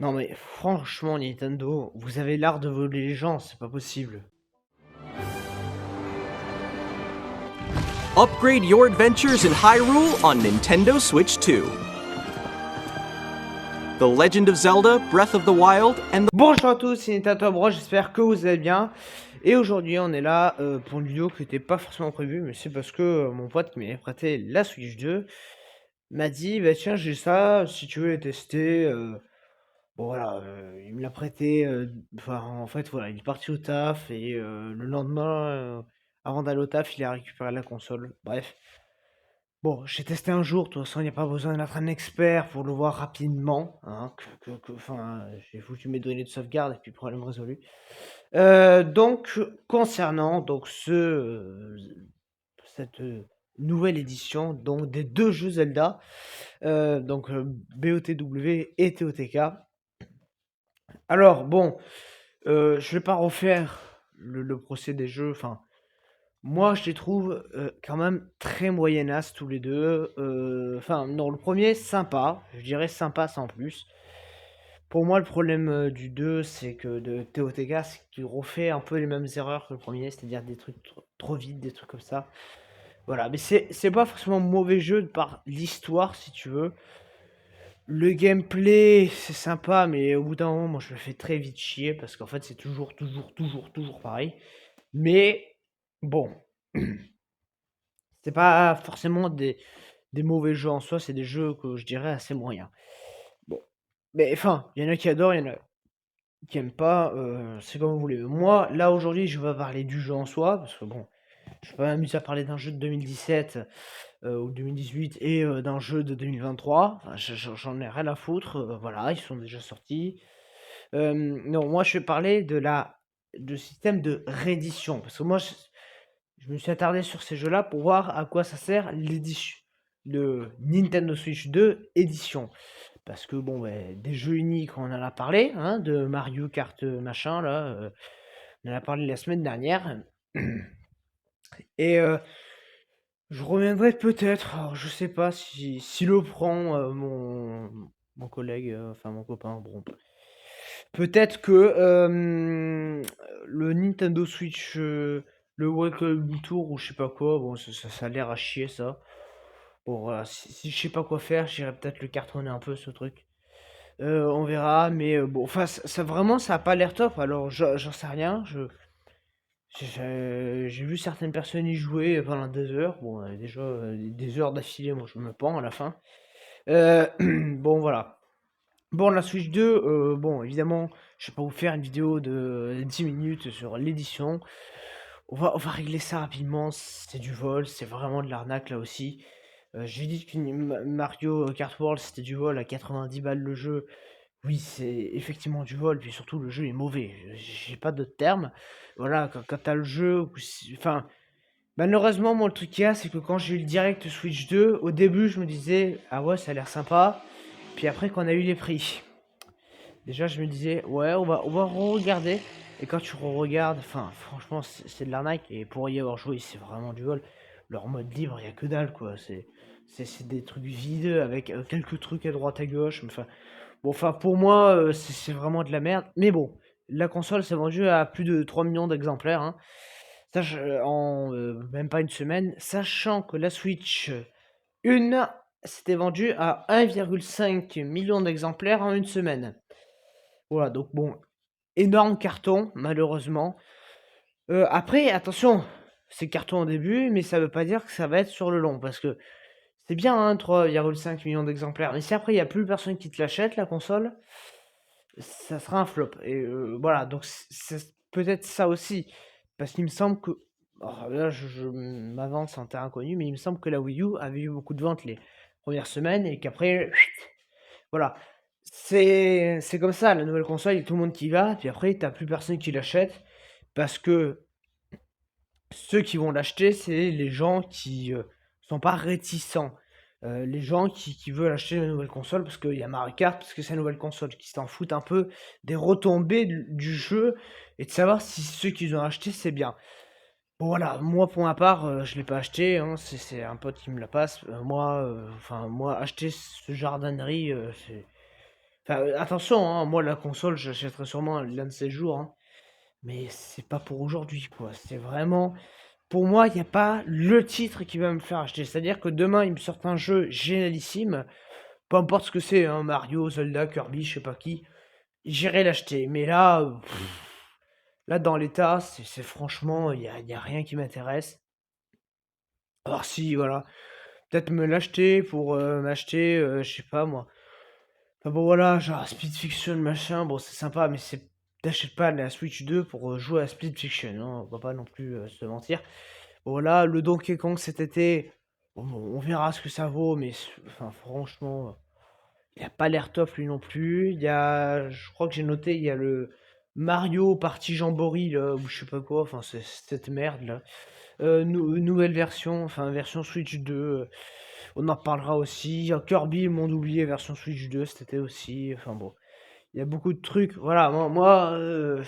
Non mais franchement Nintendo, vous avez l'art de voler les gens, c'est pas possible. Upgrade your adventures in Hyrule on Nintendo Switch 2. The Legend of Zelda, Breath of the Wild, and the... Bonjour à tous, c'est Nintendo Bro, j'espère que vous allez bien. Et aujourd'hui on est là pour une vidéo qui n'était pas forcément prévue, mais c'est parce que mon pote qui m'avait prêté la Switch 2 m'a dit, bah tiens j'ai ça, si tu veux les tester. Bon voilà, il me l'a prêté, enfin en fait voilà, il est parti au taf et le lendemain, avant d'aller au taf, il a récupéré la console. Bref. Bon, j'ai testé un jour, de toute façon, il n'y a pas besoin d'être un expert pour le voir rapidement, hein, enfin, j'ai foutu mes données de sauvegarde et puis problème résolu. Donc, concernant donc cette nouvelle édition donc des deux jeux Zelda, donc BOTW et TOTK. Alors bon, je vais pas refaire le procès des jeux, enfin. Moi, je les trouve quand même très moyennas tous les deux. Enfin, non, le premier, sympa. Je dirais sympa sans plus. Pour moi, le problème du 2, c'est que de TOTK, c'est qu'il refait un peu les mêmes erreurs que le premier, c'est-à-dire des trucs trop vite, des trucs comme ça. Voilà, mais c'est pas forcément un mauvais jeu par l'histoire, si tu veux. Le gameplay, c'est sympa, mais au bout d'un moment, moi, je me fais très vite chier parce qu'en fait, c'est toujours pareil. Mais bon. C'est pas forcément des mauvais jeux en soi, c'est des jeux que je dirais assez moyens. Bon, mais enfin, il y en a qui adorent, il y en a qui aiment pas, c'est comme vous voulez. Moi, là aujourd'hui, je vais parler du jeu en soi, parce que bon, je vais pas m'amuser à parler d'un jeu de 2017 ou 2018 et d'un jeu de 2023. Enfin, j'en ai rien à foutre, voilà, ils sont déjà sortis. Non, moi je vais parler de système de réédition, parce que moi je me suis attardé sur ces jeux-là pour voir à quoi ça sert l'édition, le Nintendo Switch 2 édition. Parce que bon, des jeux uniques, on en a parlé, hein, de Mario Kart machin, là, on en a parlé la semaine dernière. Et je reviendrai peut-être, alors je sais pas si le prend mon collègue, enfin mon copain, bon. Peut-être que le Nintendo Switch, le Welcome Tour ou je sais pas quoi, bon, ça a l'air à chier ça. Bon, voilà, si je sais pas quoi faire, j'irai peut-être le cartonner un peu ce truc. On verra, mais bon, enfin, vraiment, ça a pas l'air top. Alors, j'en sais rien. J'ai vu certaines personnes y jouer pendant des heures. Bon, déjà, des heures d'affilée, moi, je me pends à la fin. Bon, voilà. Bon, la Switch 2, bon, évidemment, je vais pas vous faire une vidéo de 10 minutes sur l'édition. On va régler ça rapidement. C'est du vol, c'est vraiment de l'arnaque là aussi. J'ai dit que Mario Kart World c'était du vol à 90 balles le jeu. Oui, c'est effectivement du vol, puis surtout le jeu est mauvais. J'ai pas d'autres termes. Voilà, quand t'as le jeu, enfin, malheureusement, moi le truc qu'il y a, c'est que quand j'ai eu le direct Switch 2, au début je me disais, ah ouais, ça a l'air sympa. Puis après, quand on a eu les prix, déjà je me disais, ouais, on va re-regarder. Et quand tu re-regardes, enfin, franchement, c'est de l'arnaque. Et pour y avoir joué, c'est vraiment du vol. Leur mode libre, il y a que dalle, quoi. C'est des trucs vides avec quelques trucs à droite à gauche. Enfin, bon, enfin, pour moi, c'est vraiment de la merde. Mais bon, la console s'est vendue à plus de 3 millions d'exemplaires, hein. En même pas une semaine. Sachant que la Switch 1 s'était vendue à 1,5 million d'exemplaires en une semaine. Voilà, donc bon, énorme carton, malheureusement. Après, attention, c'est carton au début, mais ça veut pas dire que ça va être sur le long, parce que c'est bien, hein, 3,5 millions d'exemplaires. Mais si après, il n'y a plus personne qui te l'achète, la console, ça sera un flop. Et voilà, donc c'est peut-être ça aussi. Parce qu'il me semble que. Oh, là, je m'avance en terrain inconnu, mais il me semble que la Wii U avait eu beaucoup de ventes les premières semaines et qu'après. Voilà. C'est comme ça, la nouvelle console, il y a tout le monde qui y va, puis après, t'as plus personne qui l'achète. Parce que ceux qui vont l'acheter, c'est les gens qui sont pas réticents. Les gens qui veulent acheter une nouvelle console parce qu'il y a Mario Kart, parce que c'est une nouvelle console, qui s'en foutent un peu des retombées du jeu et de savoir si ceux qu'ils ont acheté c'est bien. Bon voilà, moi pour ma part, je l'ai pas acheté, hein, c'est un pote qui me la passe. Moi, enfin moi acheter ce jardinerie, Enfin, attention, hein, moi la console, j'achèterai sûrement l'un de ces jours, hein, mais c'est pas pour aujourd'hui, quoi. C'est vraiment, pour moi, il n'y a pas le titre qui va me faire acheter. C'est-à-dire que demain, il me sort un jeu génialissime, peu importe ce que c'est, hein, Mario, Zelda, Kirby, je sais pas qui, j'irai l'acheter. Mais là, là dans l'état, c'est franchement, il y a rien qui m'intéresse. Alors si, voilà, peut-être me l'acheter pour m'acheter, je sais pas moi. Enfin bon voilà, genre Split Fiction machin, bon c'est sympa, mais t'achètes pas la Switch 2 pour jouer à Split Fiction, hein, on va pas non plus se mentir. Bon là, le Donkey Kong cet été, on verra ce que ça vaut, mais enfin franchement, il a pas l'air top lui non plus. Il y a, je crois que j'ai noté, il y a le Mario Party Jamboree là, ou je sais pas quoi, enfin c'est cette merde là. Nouvelle version, enfin version Switch 2. On en parlera aussi. Il y a Kirby, le monde oublié, version Switch 2 cet été aussi. Enfin bon, il y a beaucoup de trucs. Voilà, moi de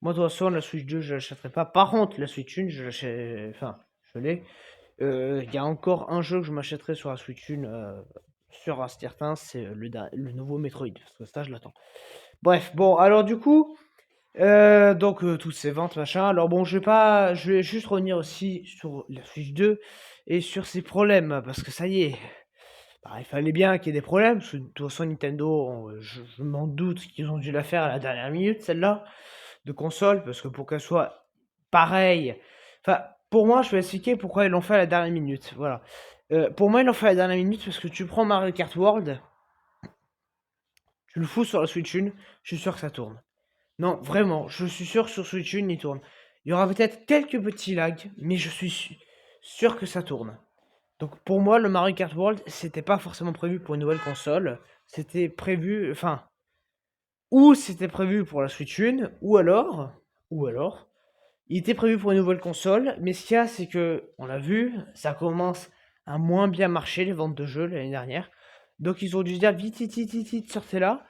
toute façon, la Switch 2, je l'achèterai pas. Par contre, la Switch 1, je l'achète. Enfin, je l'ai. Il y a encore un jeu que je m'achèterai sur la Switch 1, sur un certain, c'est le nouveau Metroid. Parce que ça, je l'attends. Bref, bon, alors du coup. Donc toutes ces ventes machin. Alors bon, je vais juste revenir aussi sur la Switch 2 et sur ses problèmes parce que ça y est, bah, il fallait bien qu'il y ait des problèmes. Parce que, de toute façon, Nintendo, je m'en doute qu'ils ont dû la faire à la dernière minute celle-là de console parce que pour qu'elle soit pareille. Enfin, pour moi, je vais expliquer pourquoi ils l'ont fait à la dernière minute. Voilà. Pour moi, ils l'ont fait à la dernière minute parce que tu prends Mario Kart World, tu le fous sur la Switch 1, je suis sûr que ça tourne. Non, vraiment, je suis sûr que sur Switch 1, il tourne. Il y aura peut-être quelques petits lags, mais je suis sûr que ça tourne. Donc pour moi, le Mario Kart World, c'était pas forcément prévu pour une nouvelle console. C'était prévu, enfin, ou c'était prévu pour la Switch 1, ou alors, il était prévu pour une nouvelle console. Mais ce qu'il y a, c'est que, on l'a vu, ça commence à moins bien marcher les ventes de jeux l'année dernière. Donc ils ont dû se dire vite, vite, vite, vite, vite, sortez-la.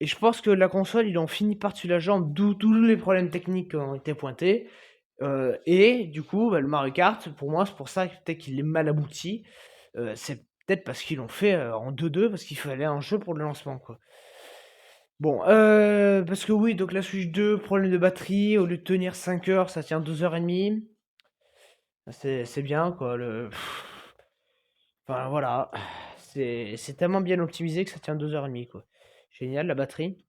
Et je pense que la console, ils ont fini par-dessus la jambe, d'où tous les problèmes techniques qui ont été pointés. Et du coup, bah, le Mario Kart, pour moi, c'est pour ça que peut-être qu'il est mal abouti. C'est peut-être parce qu'ils l'ont fait en 2-2, parce qu'il fallait un jeu pour le lancement, quoi. Bon, parce que oui, donc la Switch 2, problème de batterie, au lieu de tenir 5 heures, ça tient 2h30. C'est bien, quoi. Enfin, voilà. C'est tellement bien optimisé que ça tient 2h30, quoi. Génial, la batterie.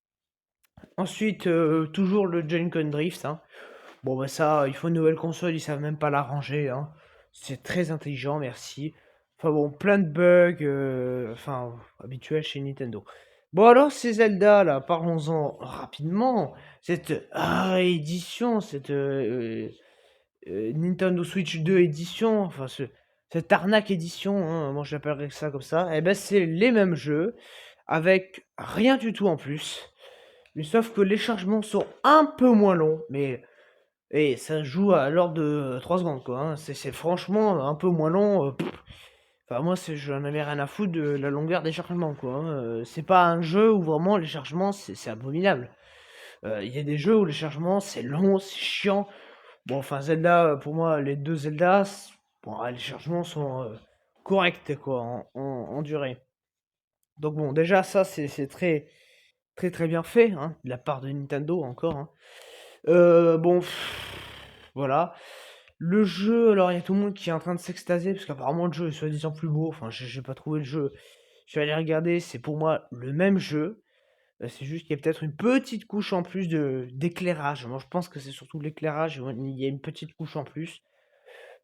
Ensuite, toujours le Joy-Con Drift, hein. Bon, bah ça, il faut une nouvelle console, ils savent même pas l'arranger, hein. C'est très intelligent, merci. Enfin bon, plein de bugs, enfin, habituels chez Nintendo. Bon, alors, ces Zelda, là, parlons-en rapidement. Cette édition, cette Nintendo Switch 2 édition, enfin, cette arnaque édition, hein, moi j'appellerais ça comme ça, eh ben, c'est les mêmes jeux, avec rien du tout en plus. Mais sauf que les chargements sont un peu moins longs, mais et ça joue à l'ordre de 3 secondes, quoi, hein. C'est franchement un peu moins long. Enfin, moi, j'en avais rien à foutre de la longueur des chargements, quoi, hein. C'est pas un jeu où vraiment les chargements, c'est abominable. Il y a des jeux où les chargements, c'est long, c'est chiant. Bon, enfin, Zelda, pour moi, les deux Zelda, bon, les chargements sont corrects, quoi, en durée. Donc, bon, déjà, ça, c'est très, très, très bien fait, hein, de la part de Nintendo, encore, hein. Bon, voilà. Le jeu, alors il y a tout le monde qui est en train de s'extasier parce qu'apparemment le jeu est soi-disant plus beau. Enfin, j'ai pas trouvé le jeu. Je suis allé regarder, c'est pour moi le même jeu. C'est juste qu'il y a peut-être une petite couche en plus de d'éclairage. Moi, je pense que c'est surtout l'éclairage. Il y a une petite couche en plus.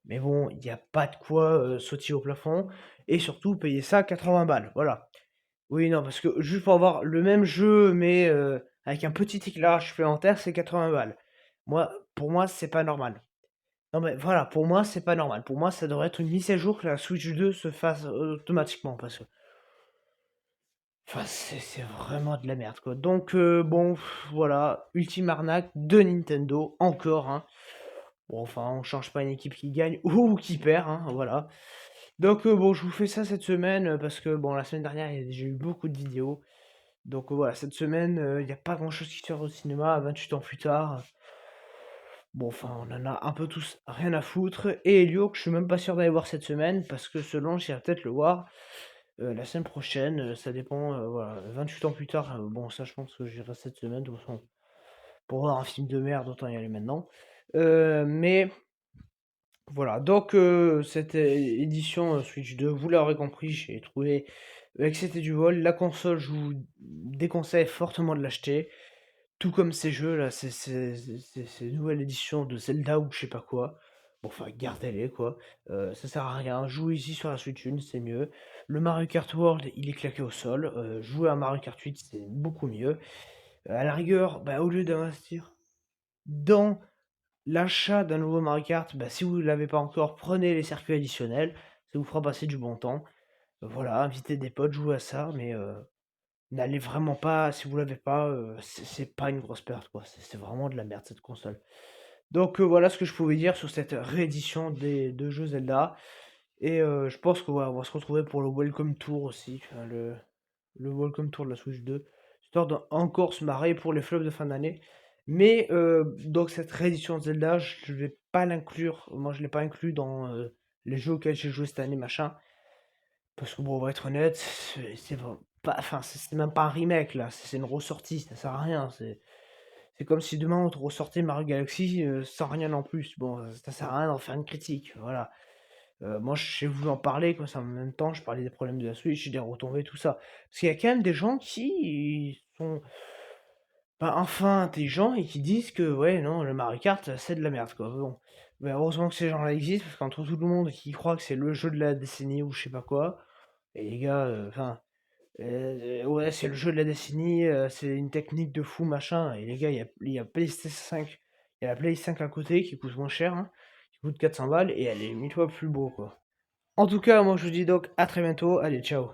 Mais bon, il n'y a pas de quoi sauter au plafond. Et surtout, payer ça 80 balles. Voilà. Oui, non, parce que juste pour avoir le même jeu, mais avec un petit éclairage supplémentaire, c'est 80 balles. Pour moi, c'est pas normal. Non, mais voilà, pour moi, c'est pas normal. Pour moi, ça devrait être une mise à jour que la Switch 2 se fasse automatiquement, parce que enfin, c'est vraiment de la merde, quoi. Donc, bon, voilà, ultime arnaque de Nintendo, encore, hein. Bon, enfin, on change pas une équipe qui gagne ou qui perd, hein, voilà. Donc, bon, je vous fais ça cette semaine, parce que, bon, la semaine dernière, il y a déjà eu beaucoup de vidéos. Donc, voilà, cette semaine, il n'y a pas grand-chose qui sort au cinéma, 28 ans plus tard. Bon, enfin, on en a un peu tous rien à foutre. Et Elio, que je suis même pas sûr d'aller voir cette semaine, parce que selon, j'irai peut-être le voir. la semaine prochaine, ça dépend, voilà, 28 ans plus tard, bon ça je pense que j'irai cette semaine de toute façon. Pour voir un film de merde, autant y aller maintenant. Mais voilà, donc cette édition Switch 2, vous l'aurez compris, j'ai trouvé que c'était du vol. La console, je vous déconseille fortement de l'acheter. Tout comme ces jeux là, ces nouvelles éditions de Zelda ou je sais pas quoi. Bon, enfin, gardez-les quoi. Ça sert à rien. Jouez ici sur la Switch 1, c'est mieux. Le Mario Kart World, il est claqué au sol. Jouer à Mario Kart 8, c'est beaucoup mieux. À la rigueur, bah, au lieu d'investir dans l'achat d'un nouveau Mario Kart, bah, si vous ne l'avez pas encore, prenez les circuits additionnels. Ça vous fera passer du bon temps. Voilà, invitez des potes, jouez à ça, mais n'allez vraiment pas, si vous l'avez pas, c'est pas une grosse perte, quoi. C'est vraiment de la merde cette console. Donc voilà ce que je pouvais dire sur cette réédition des deux jeux Zelda. Et je pense qu'on va se retrouver pour le Welcome Tour aussi, enfin, le Welcome Tour de la Switch 2, histoire d'encore se marrer pour les flops de fin d'année. Mais donc cette réédition de Zelda, je vais pas l'inclure, moi je l'ai pas inclus dans les jeux auxquels j'ai joué cette année, machin. Parce que bon, on va être honnête, pas, enfin, c'est même pas un remake là, c'est une ressortie, ça sert à rien. C'est comme si demain on te ressortait Mario Galaxy sans rien en plus. Bon, ça sert à rien d'en faire une critique, voilà. Moi, j'ai voulu en parler, quoi, ça en même temps, je parlais des problèmes de la Switch, des retombées, tout ça. Parce qu'il y a quand même des gens qui sont enfin intelligents et qui disent que, ouais, non, le Mario Kart, c'est de la merde, quoi. Bon. Mais heureusement que ces gens-là existent, parce qu'entre tout le monde qui croit que c'est le jeu de la décennie ou je sais pas quoi, et les gars, enfin, ouais, c'est le jeu de la décennie, c'est une technique de fou, machin. Et les gars, il y a PlayStation 5, il y a la Play 5 à côté qui coûte moins cher, hein, qui coûte 400 balles, et elle est 1000 fois plus beau, quoi. En tout cas, moi je vous dis donc à très bientôt. Allez, ciao.